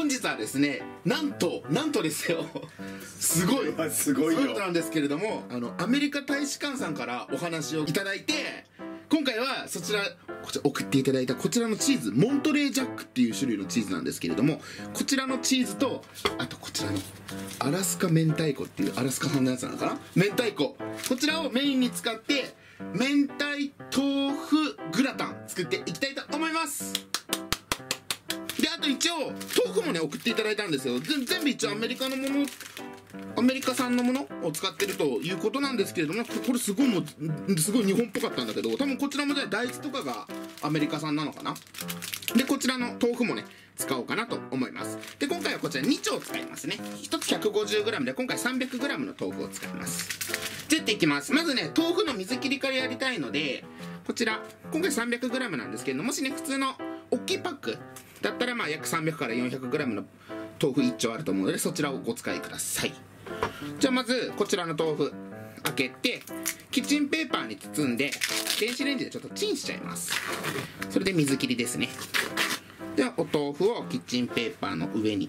本日はですね、なんとですよすごいことなんですけれども、アメリカ大使館さんからお話をいただいて、今回はこちら送っていただいたこちらのチーズ、モントレージャックっていう種類のチーズなんですけれども、こちらのチーズと、あとこちらのアラスカ明太子っていうアラスカ産のやつなのかな、明太子、こちらをメインに使って明太豆腐グラタン作っていきたいと思います。で、あと一応豆腐もね送っていただいたんですよ。全部一応アメリカ産のものを使ってるということなんですけれども、これすごい日本っぽかったんだけど、多分こちらもね大豆とかがアメリカ産なのかな。で、こちらの豆腐もね使おうかなと思います。で、今回はこちら2丁使いますね。1つ 150g で今回 300g の豆腐を使います。じゃあやっていきます。まずね、豆腐の水切りからやりたいので、こちら今回 300g なんですけど、もしね普通の大きいパックだったら約300から 400g の豆腐1丁あると思うので、そちらをお使いください。じゃあまずこちらの豆腐開けて、キッチンペーパーに包んで電子レンジでちょっとチンしちゃいます。それで水切りですね。ではお豆腐をキッチンペーパーの上に、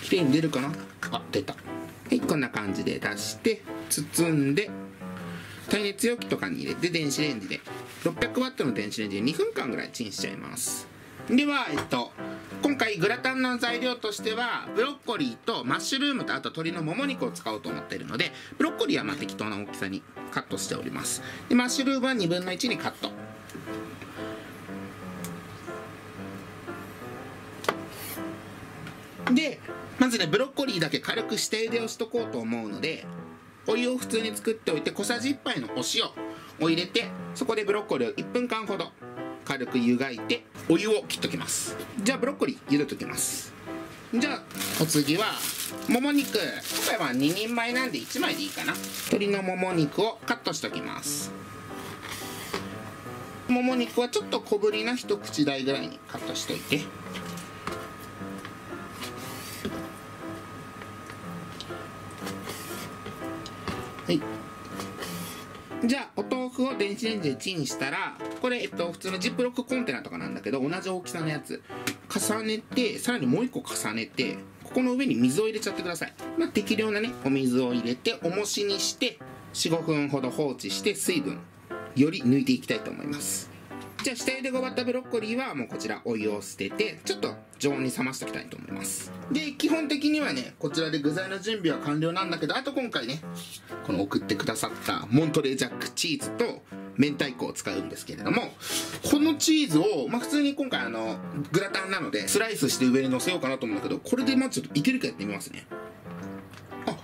きれいに出るかなあ、出た。はい、こんな感じで出して包んで、耐熱容器とかに入れて電子レンジで600ワットの電子レンジで2分間ぐらいチンしちゃいます。では今回グラタンの材料としてはブロッコリーとマッシュルームと、あと鶏のもも肉を使おうと思っているので、ブロッコリーは適当な大きさにカットしております。で、マッシュルームは1/2にカット。で、まずねブロッコリーだけ軽く下茹でをしとこうと思うので、お湯を普通に作っておいて小さじ1杯のお塩を入れて、そこでブロッコリーを1分間ほど軽く湯がいてお湯を切っときます。じゃあブロッコリー茹でときます。じゃあお次はもも肉、今回は2人前なんで1枚でいいかな。鶏のもも肉をカットしておきます。もも肉はちょっと小ぶりな一口大ぐらいにカットしといて、はい。じゃあお豆腐を電子レンジでチンしたら、これ普通のジップロックコンテナとかなんだけど、同じ大きさのやつ重ねて、さらにもう1個重ねて、ここの上に水を入れちゃってください。適量なねお水を入れて重しにして 4,5 分ほど放置して、水分より抜いていきたいと思います。じゃあ下茹でが終わったブロッコリーはもうこちらお湯を捨てて、ちょっと常温に冷ましておきたいと思います。で、基本的にはねこちらで具材の準備は完了なんだけど、あと今回ねこの送ってくださったモントレージャックチーズと明太子を使うんですけれども、このチーズを普通に今回グラタンなのでスライスして上に乗せようかなと思うんだけど、これでちょっといけるかやってみますね。あ、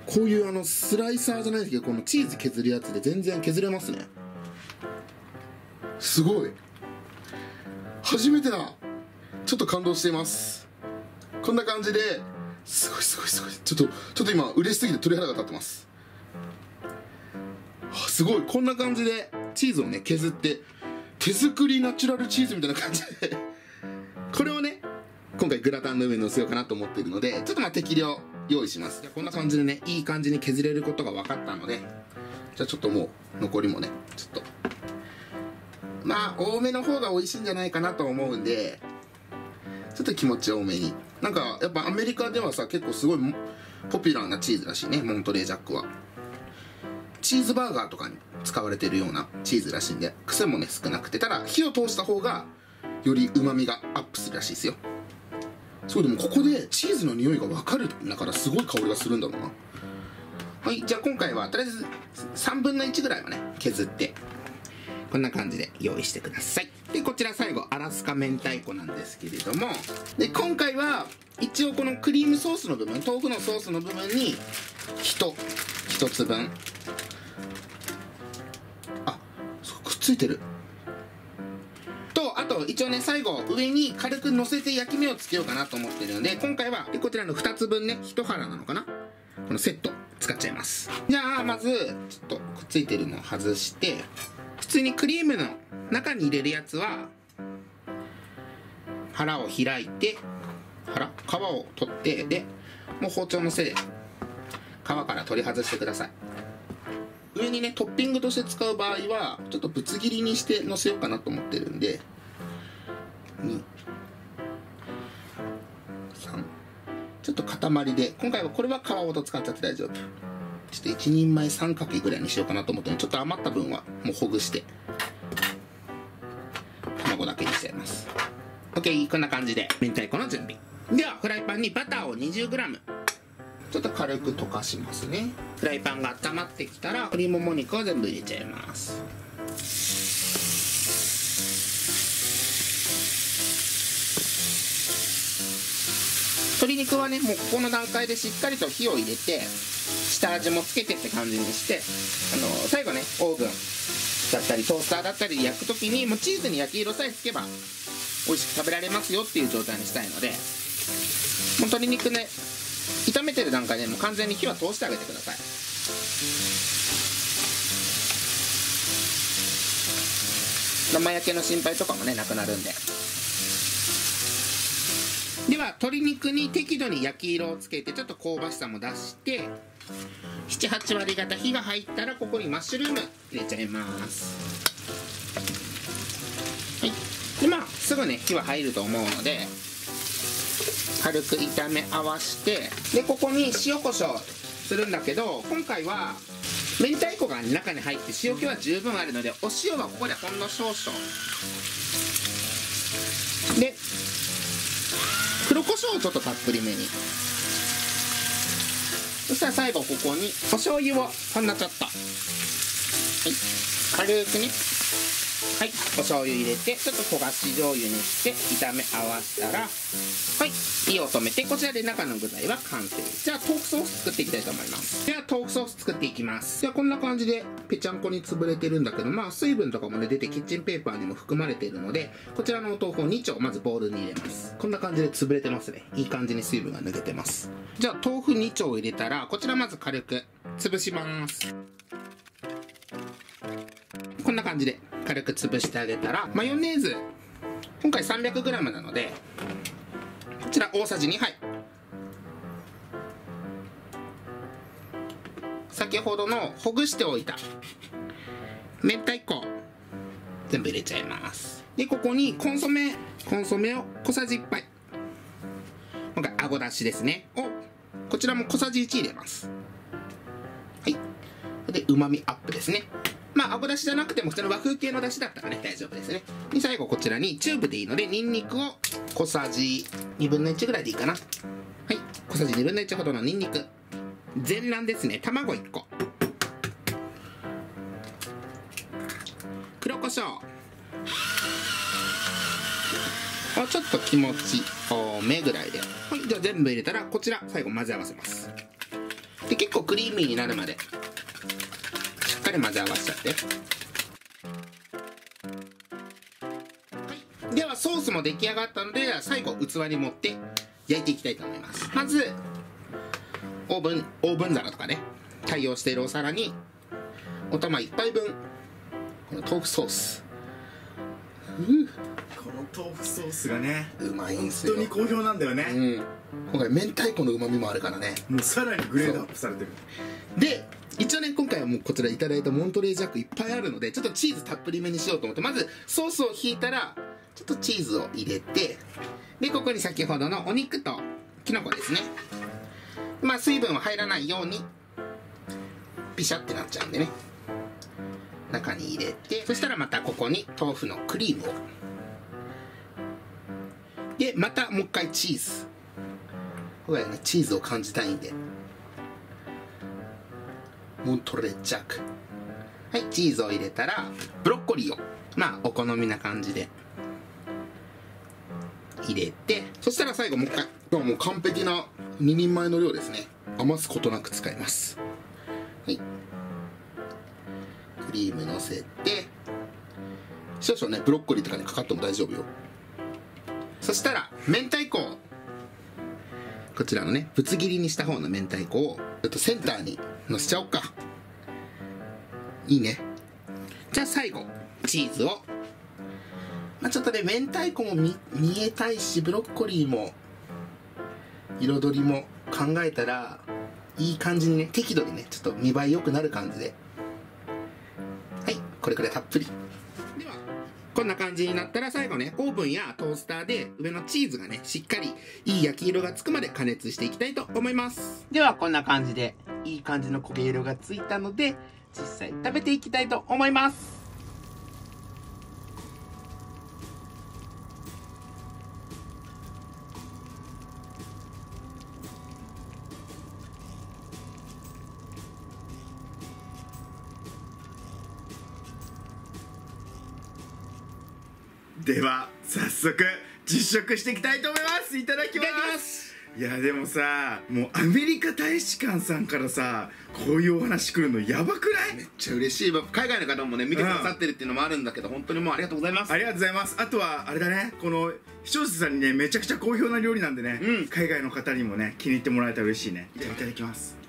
こういうスライサーじゃないですけど、このチーズ削るやつで全然削れますね。すごい、初めてだ。ちょっと感動しています。こんな感じですごいちょっと今嬉しすぎて鳥肌が立ってます。すごい、こんな感じでチーズをね削って、手作りナチュラルチーズみたいな感じでこれをね今回グラタンの上に乗せようかなと思っているので、ちょっと適量用意します。こんな感じでねいい感じに削れることが分かったので、じゃあちょっともう残りもねちょっと多めの方が美味しいんじゃないかなと思うんで、ちょっと気持ち多めに。やっぱアメリカではさ結構すごいポピュラーなチーズらしいね、モントレージャックは。チーズバーガーとかに使われてるようなチーズらしいんで、癖もね少なくて、ただ火を通した方がより旨味がアップするらしいですよ。そう、でもここでチーズの匂いが分かるんだからすごい香りがするんだろうな。はい、じゃあ今回はとりあえず3分の1ぐらいはね削ってこんな感じで用意してください。で、こちら最後アラスカ明太子なんですけれども、で今回は一応このクリームソースの部分、豆腐のソースの部分に1つ分、あ、くっついてると、あと一応ね最後上に軽く乗せて焼き目をつけようかなと思ってるので、今回はこちらの2つ分ね、1腹なのかな、このセット使っちゃいます。じゃあまずちょっとくっついてるのを外して、普通にクリームの中に入れるやつは腹を開いて、皮を取って、でもう包丁の背で皮から取り外してください。上にねトッピングとして使う場合はちょっとぶつ切りにしてのせようかなと思ってるんで、ちょっと塊で、今回はこれは皮ごと使っちゃって大丈夫。ちょっと1人前3かけぐらいにしようかなと思って、ちょっと余った分はもうほぐして卵だけにしちゃいます。 OK、 こんな感じで明太子の準備では、フライパンにバターを 20g ちょっと軽く溶かしますね。フライパンが温まってきたら鶏もも肉を全部入れちゃいます。鶏肉はね、もうここの段階でしっかりと火を入れて下味もつけてって感じにして、最後ね、オーブンだったりトースターだったり焼くときにもうチーズに焼き色さえつけば美味しく食べられますよっていう状態にしたいので、もう鶏肉ね、炒めてる段階でもう完全に火は通してあげてください。生焼けの心配とかもね、なくなるんで。では鶏肉に適度に焼き色をつけて、ちょっと香ばしさも出して、78割方火が入ったらここにマッシュルーム入れちゃいます。はい。で、まあすぐね火は入ると思うので軽く炒め合わして、でここに塩コショウするんだけど、今回は明太子が中に入って塩気は十分あるので、お塩はここでほんの少々で、黒胡椒をちょっとたっぷりめに。そしたら最後ここにお醤油をほんのちょっと、はい、軽くね、はい、お醤油入れてちょっと焦がし醤油にして炒め合わせたら、はい、火を止めて、こちらで中の具材は完成。じゃあ豆腐ソース作っていきたいと思います。では豆腐ソース作っていきます。ではこんな感じでぺちゃんこに潰れてるんだけど、まあ水分とかもね出てキッチンペーパーにも含まれているので、こちらのお豆腐を2丁まずボウルに入れます。こんな感じで潰れてますね。いい感じに水分が抜けてます。じゃあ豆腐2丁入れたら、こちらまず軽く潰します。こんな感じで軽く潰してあげたら、マヨネーズ今回 300g なので、こちら大さじ2杯、先ほどのほぐしておいた明太子全部入れちゃいます。でここにコンソメを小さじ1杯、今回あごだしですねをこちらも小さじ1入れます。はい。でうまみアップですね。まああごだしじゃなくても普通の和風系のだしだったらね大丈夫ですね。で最後こちらにチューブでいいのでニンニクを小さじ2分の1ぐらいでいいかな。はい、小さじ2分の1ほどのニンニク、全卵ですね、卵1個、黒胡椒をちょっと気持ち多めぐらいで、はい、じゃあ全部入れたらこちら最後混ぜ合わせます。で結構クリーミーになるまでしっかり混ぜ合わせちゃって、はい、ではソースも出来上がったので最後器に盛って焼いていきたいと思います。まずオーブン皿とかね対応しているお皿にお玉1杯分この豆腐ソース、この豆腐ソースがねうまいんすよ。本当に好評なんだよね、今回明太子のうまみもあるからね、もうさらにグレードアップされてる。で一応ね今回はもうこちらいただいたモントレージャックいっぱいあるので、ちょっとチーズたっぷりめにしようと思って、まずソースを引いたらちょっとチーズを入れて、でここに先ほどのお肉ときのこですね、まあ水分は入らないようにピシャってなっちゃうんでね、中に入れて、そしたらまたここに豆腐のクリームを、でまたもう一回チーズ、これねチーズを感じたいんでモントレージャック、はい、チーズを入れたらブロッコリーをまあお好みな感じで入れて、そしたら最後もう一回もう完璧な2人前の量ですね、余すことなく使います。はい、クリームのせて少々ねブロッコリーとかにかかっても大丈夫よ。そしたら明太子をこちらのねぶつ切りにした方の明太子をセンターにのせちゃおうか。いいね。じゃあ最後チーズを、まあ、ちょっとね明太子も見えたいしブロッコリーも彩りも考えたらいい感じにね適度にねちょっと見栄え良くなる感じで、はい、これくらいたっぷり。ではこんな感じになったら最後ね、オーブンやトースターで上のチーズがね、しっかりいい焼き色がつくまで加熱していきたいと思います。ではこんな感じでいい感じの焦げ色がついたので、実際食べていきたいと思います。では早速実食していきたいと思います。いただきます。いやでもさ、もうアメリカ大使館さんからさ、こういうお話来るのやばくない？めっちゃ嬉しい。海外の方もね見てくださってるっていうのもあるんだけど、本当にもうありがとうございます。ありがとうございます。あとはあれだね、この視聴者さんにねめちゃくちゃ好評な料理なんでね、海外の方にもね気に入ってもらえたら嬉しいね。いただきます。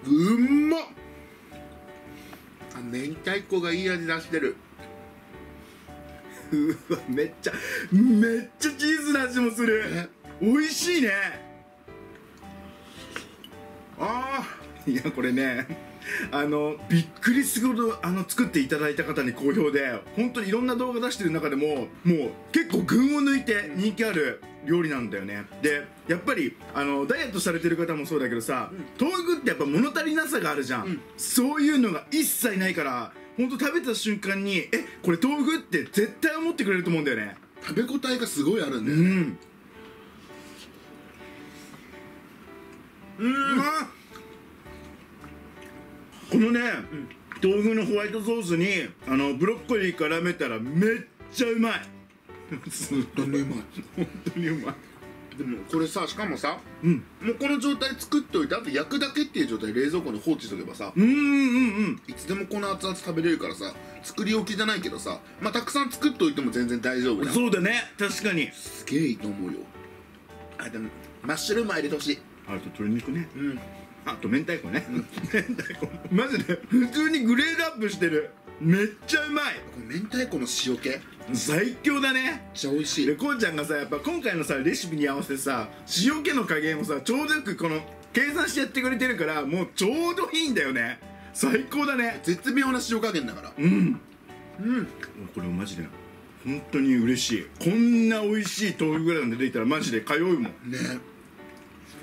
うんまっ。明太子がいい味出してる。うわ、めっちゃチーズの味もする。美味しいね。いやこれね、びっくりするほど作っていただいた方に好評で、本当にいろんな動画出してる中でももう結構群を抜いて人気ある料理なんだよね。でやっぱりダイエットされてる方もそうだけどさ、豆腐ってやっぱ物足りなさがあるじゃん、そういうのが一切ないから、本当食べた瞬間にこれ豆腐って絶対思ってくれると思うんだよね。食べ応えがすごいあるんだよね。このね、豆腐のホワイトソースにブロッコリー絡めたらめっちゃうまい。本当にうまい。本当にうまい。でもこれさ、しかもさ、もうこの状態作っておいて、あと焼くだけっていう状態で冷蔵庫に放置しとけばさ、いつでもこの熱々食べれるからさ、作り置きじゃないけどさ、まあたくさん作っておいても全然大丈夫だ。そうだね、確かにすげえいいと思うよ。でもマッシュルーム入れてほしい。あと鶏肉ね、あと明太子ね。明太子マジで普通にグレードアップしてる。めっちゃうまい。この明太子の塩気最強だね。めっちゃ美味しい。でこうちゃんがさ、やっぱ今回のさレシピに合わせてさ、塩気の加減をさちょうどよくこの計算してやってくれてるから、もうちょうどいいんだよね。最高だね。絶妙な塩加減だから。これマジで本当に嬉しい。こんな美味しい豆腐グラタン出てきたらマジで通うもんね。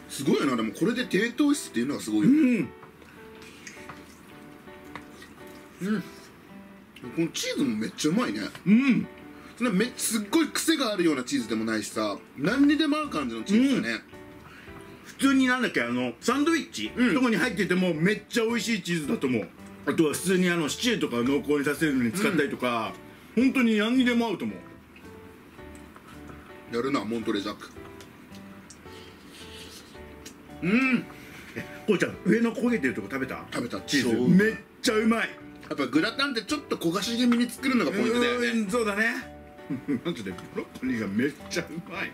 すごいよな。でもこれで低糖質っていうのがすごいよ。このチーズもめっちゃうまいね。すっごい癖があるようなチーズでもないしさ、何にでも合う感じのチーズだね。普通になんだっけ、サンドイッチとかに入っててもめっちゃ美味しいチーズだと思う。あとは普通にシチューとか濃厚にさせるのに使ったりとか、本当に何にでも合うと思う。やるな、モントレジャック。こうちゃん、上の焦げてるとこ食べた？食べた。チーズめっちゃうまい。やっぱグラタンってちょっと焦がし気味に作るのがポイントだよね。そうだね。マジでブロッコリーがめっちゃうまい。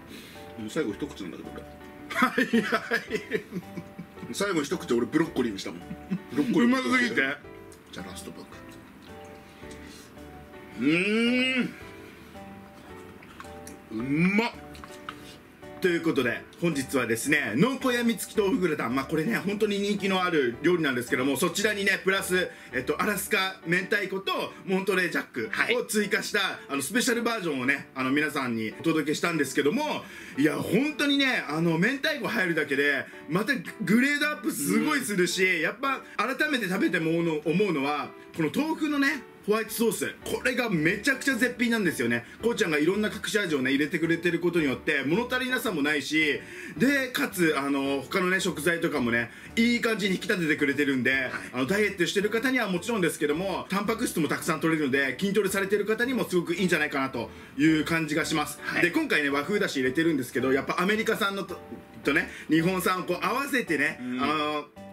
最後一口なんだけど俺。はいはい。最後一口俺ブロッコリーにしたもん。ブロッコリーうますぎて。じゃあラストバック。うまっ。ということで本日はですね、濃厚やみつき豆腐グラタン、これね本当に人気のある料理なんですけども、そちらにねプラス、アラスカ明太子とモントレージャックを追加したスペシャルバージョンをね皆さんにお届けしたんですけども、いや本当にね明太子入るだけでまたグレードアップすごいするし、やっぱ改めて食べても思うのはこの豆腐のねホワイトソース、これがめちゃくちゃ絶品なんですよね。こうちゃんがいろんな隠し味をね入れてくれてることによって物足りなさもないし、でかつ他のね食材とかもねいい感じに引き立ててくれてるんで、ダイエットしてる方にはもちろんですけども、タンパク質もたくさん取れるので筋トレされてる方にもすごくいいんじゃないかなという感じがします。で今回ね和風だし入れてるんですけど、やっぱアメリカ産のとね日本産をこう合わせてね、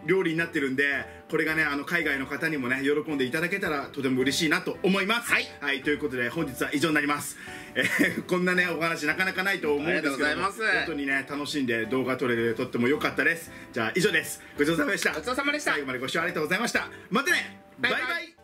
料理になってるんで、これがね海外の方にもね喜んでいただけたらとても嬉しいなと思います。はい、ということで本日は以上になります。こんなねお話なかなかないと思うんですけども、本当にね楽しんで動画撮れてとっても良かったです。じゃあ以上です。ごちそうさまでした。ごちそうさまでした。最後までご視聴ありがとうございました。またね。バイバイ。